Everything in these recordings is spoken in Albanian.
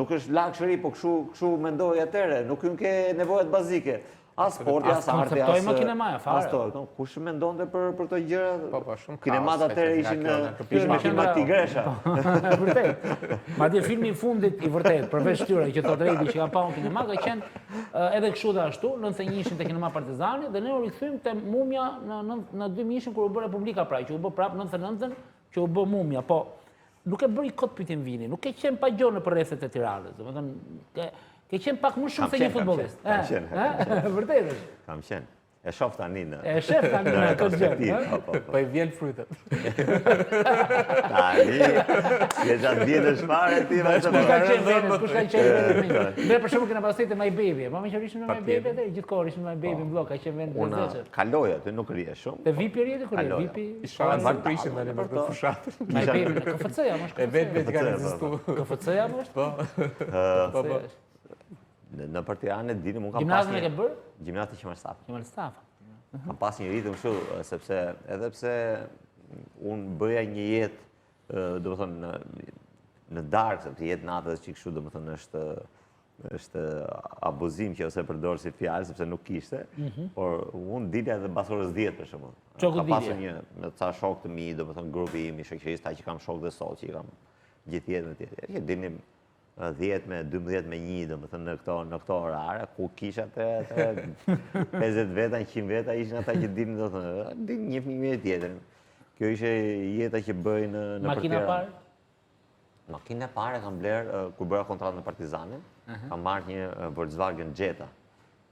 nuk është luxury, po kështu mendoj atëre, nuk hyn ke nevojat bazike. As sporti, as arti, as... konceptojmë kinemaja, fare. Kush mendonte për këto gjëra? Po, shumë Kinemat atëre ishin me filma tigresha. Vërtet. Madje filmi i fundit i vërtet, përveç tyre që thotë Redi që ka pa unë kinema, ka qenë edhe kështu dhe ashtu, 91-shin te kinema Partizani dhe ne u rikthyem te Mumia në 2000-shin kur u bë Republika pra, që u bë prap 99-ën, që u bë Mumia, po nuk e bëri kot pyetjen vini, nuk e qen pa gjonë për rrethet e Tiranës, domethënë ke qenë pak më shumë se një futbollist. Kam qenë. Vërtet është. Kam qenë. E shoh tani në... E shef tani në këtë gjë. Po i vjen frytet. Tani, je gjatë vjetës fare ti vetëm. Kush ka qenë vetë, kush ka qenë vetë. Ne për shembull kena pasur te My Baby, ma që ishim në My Baby atë, gjithkohë ishim në My Baby në blok, ka qenë vend Unë vetë. kaloj aty, nuk rije shumë. Te VIP rjeti kur VIP. Isha në prishin tani me këtë fushatën. My Baby në KFC-ja, më E vetë ka ekzistuar. KFC-ja më është? Po. Në për Tiranë dini mund kam Gjimnazën e ke bërë? Gjimnazën Qemal Stafa. Qemal Stafa. Kam pas një ritëm kështu, sepse edhe pse unë bëja një jetë, domethënë në darkë, sepse jetë natës që kështu domethënë është abuzim që ose përdor si fjalë sepse nuk kishte, por unë dilja edhe mbas orës 10 për shembull. Ka pasur një me ca shokë të mi, domethënë grupi im i shoqërisë, ata që kam shokë dhe sot, që i kam gjithë jetën tjetër. Që dinim 10 me 12 me 1, domethënë në këto orare, ku kisha të 50 veta, 100 veta, ishin ata që dinin, domethënë, din një fëmijë tjetër. Kjo ishte jeta që bëj në Makina parë? Makina parë kam blerë kur bëra kontratë në Partizanin, kam marrë një Volkswagen Jetta,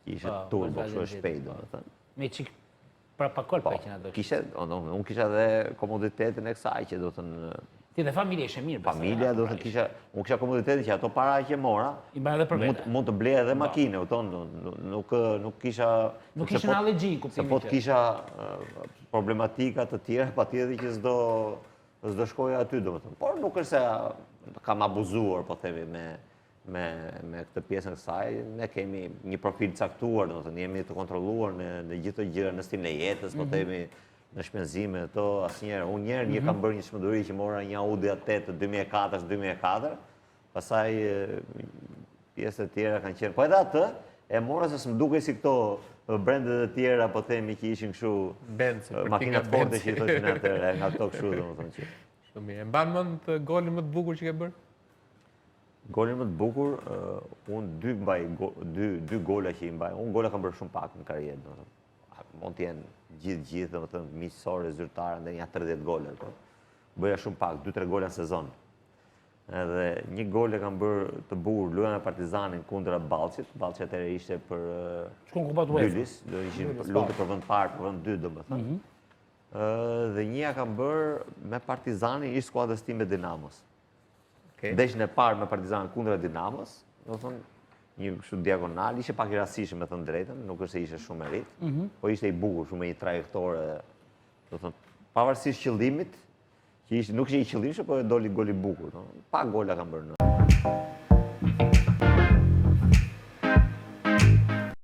që ishte turbo, kështu e shpejt, domethënë. Me çik pra pa kolpa që na do. Unë kisha edhe komoditetin e kësaj që do të Ti dhe familje ishe mirë. Familja do të kisha, unë kisha komoditetin që ato para që mora, I bëra edhe për vete. Mund të blej edhe makine, nuk kisha... Nuk kisha në allergji, kuptimi që. Se po të kisha problematika të tjera, patjetër që s'do shkoja aty, domethënë. Por nuk është se kam abuzuar, po themi, me këtë pjesën kësaj, ne kemi një profil caktuar, domethënë, jemi të kontrolluar në gjithë të gjëra, në stilin e jetës, po themi, në shpenzime, to asnjëherë. Unë një kam bërë një çmenduri që mora një Audi A8 2004, pastaj pjesët e tjera kanë qenë. Po edhe atë e mora se s'm dukej si këto brendet e tjera, po themi që ishin kështu makinat forte që i thoshin atëherë, nga këto kështu domethënë që. Shumë mirë. Mban mend golin më të bukur që ke bërë? Golin më të bukur, unë dy gola që i mbaj. Unë gola kam bërë shumë pak në karrierë, domethënë. Mund të jenë gjithë, domethënë miqësore, zyrtare, ndër një 30 gole. Bëja shumë pak, 2-3 gola në sezon. Edhe një gol e kam bërë të bukur, luajna me Partizanin kundra Ballçit. Ballçi atëherë ishte për Bylis, do ishin luajtë për vend parë, për vend 2 domethënë. Dhe një kam bërë me Partizanin, ishte skuadrës time Dinamos. Ndeshjen e parë me Partizanin kundra Dinamos, domethënë një kështu diagonal, ishte pak i rastishëm me thënë drejtën, nuk është se ishte shumë e rit, po ishte i bukur, shumë një trajektore, do thënë, pavarësisht qëllimit, që nuk ishte i qëllimshëm, po e doli gol i bukur, pa gola kam bërë në.